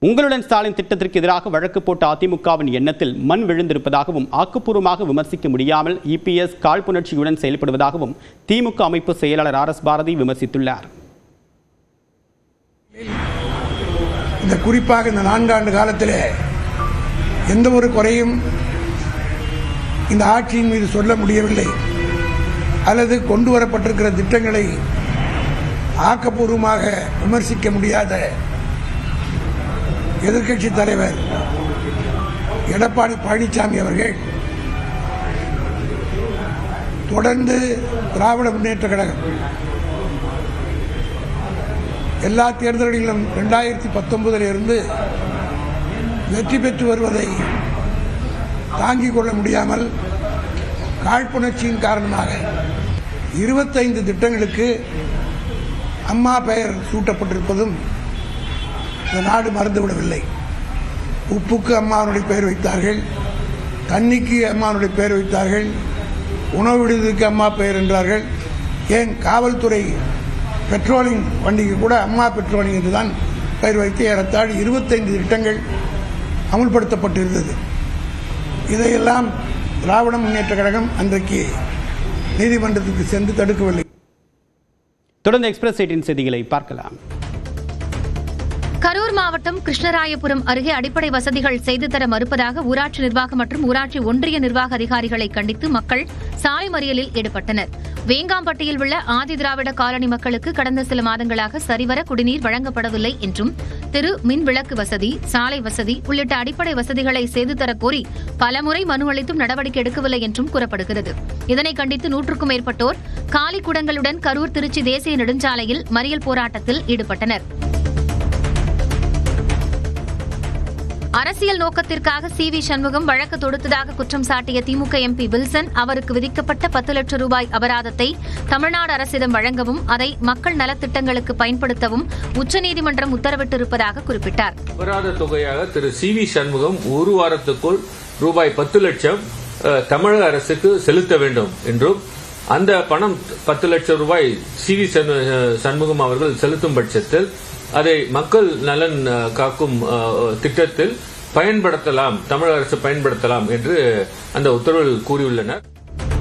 உங்களுடன் ஸ்டாலின் திட்டத்திற்கு எதிராக வழக்கு போட்ட அதிமுகவின் எண்ணத்தில் மண் விழுந்திருப்பதாகவும் ஆக்கப்பூர்வமாக விமர்சிக்க முடியாமல் இபிஎஸ் காழ்ப்புணர்ச்சியுடன் செயல்படுவதாகவும் திமுக அமைப்பு செயலாளர் RS பாரதி விமர்சித்துள்ளார். இந்த குறிப்பாக இந்த 4 ஆண்டு காலத்தில் எந்த ஒரு குறையும் இந்த ஆட்சியின் மீது சொல்ல முடியவில்லை அல்லது கொண்டு வரப்பட்டிருக்கிற திட்டங்களை ஆக்கப்பூர்வமாக விமர்சிக்க முடியாத எதிர்க்கட்சி தலைவர் எடப்பாடி பழனிசாமி அவர்கள் தொடர்ந்து திராவிட முன்னேற்ற கழகம் எல்லா தேர்தல்களிலும் 2019 இருந்து வெற்றி பெற்று வருவதை தாங்கிக் கொள்ள முடியாமல் காழ்ப்புணர்ச்சியின் காரணமாக 25 திட்டங்களுக்கு அம்மா பெயர் சூட்டப்பட்டிருப்பதும் இந்த நாடு மறந்துவிடவில்லை. உப்புக்கு அம்மாவுடைய பெயர் வைத்தார்கள், தண்ணிக்கு அம்மாவுடைய பெயர் வைத்தார்கள், உணவு விடுதிக்கு அம்மா பெயர் என்றார்கள். ஏன் காவல்துறை பெட்ரோலிங் வண்டிக்கு கூட அம்மா பெட்ரோலிங் என்றுதான் பெயர் வைத்து ஏறத்தாழ் 25 திட்டங்கள் அமுல்படுத்தப்பட்டிருந்தது. இதையெல்லாம் திராவிட முன்னேற்ற கழகம் அன்றைக்கு நீதிமன்றத்துக்கு சென்று தடுக்கவில்லை. தொடர்ந்து எக்ஸ்பிரஸ் 18 செய்திகளை பார்க்கலாம். கரூர் மாவட்டம் கிருஷ்ணராயபுரம் அருகே அடிப்படை வசதிகள் செய்து தர மறுப்பதாக ஊராட்சி நிர்வாகம் மற்றும் ஊராட்சி ஒன்றிய நிர்வாக அதிகாரிகளை கண்டித்து மக்கள் சாலை மறியலில் ஈடுபட்டனர். வேங்காம்பட்டியில் உள்ள ஆதி திராவிட காலனி மக்களுக்கு கடந்த சில மாதங்களாக சரிவர குடிநீர் வழங்கப்படவில்லை என்றும் மின் விளக்கு வசதி, சாலை வசதி உள்ளிட்ட அடிப்படை வசதிகளை செய்து தர கோரி பலமுறை மனு அளித்தும் நடவடிக்கை எடுக்கவில்லை என்றும் கூறப்படுகிறது. இதனை கண்டித்து 100க்கும் மேற்பட்டோர் காலி குடங்களுடன் கரூர் திருச்சி தேசிய நெடுஞ்சாலையில் மறியல் போராட்டத்தில் ஈடுபட்டனர். அரசியல் நோக்கத்திற்காக CV சண்முகம் வழக்கு தொடுத்ததாக குற்றம் சாட்டிய திமுக MP வில்சன் அவருக்கு விதிக்கப்பட்ட 10 லட்சம் ரூபாய் அபராதத்தை தமிழ்நாடு அரசிடம் வழங்கவும் அதை மக்கள் நலத்திட்டங்களுக்கு பயன்படுத்தவும் உச்சநீதிமன்றம் உத்தரவிட்டிருப்பதாக குறிப்பிட்டார். அபராத தொகையாக திரு CV சண்முகம் ஒரு வாரத்துக்குள் ரூபாய் 10 லட்சம் தமிழக அரசுக்கு செலுத்த வேண்டும் என்றும் அந்த பணம் 10 லட்சம் ரூபாய் CV சண்முகம் அவர்கள் செலுத்தும் பட்சத்தில் அதை மக்கள் நலன் காக்கும் திட்டத்தில் பயன்படுத்தலாம், தமிழக அரசு பயன்படுத்தலாம் என்று அந்த உத்தரவில் கூறியுள்ளனர்.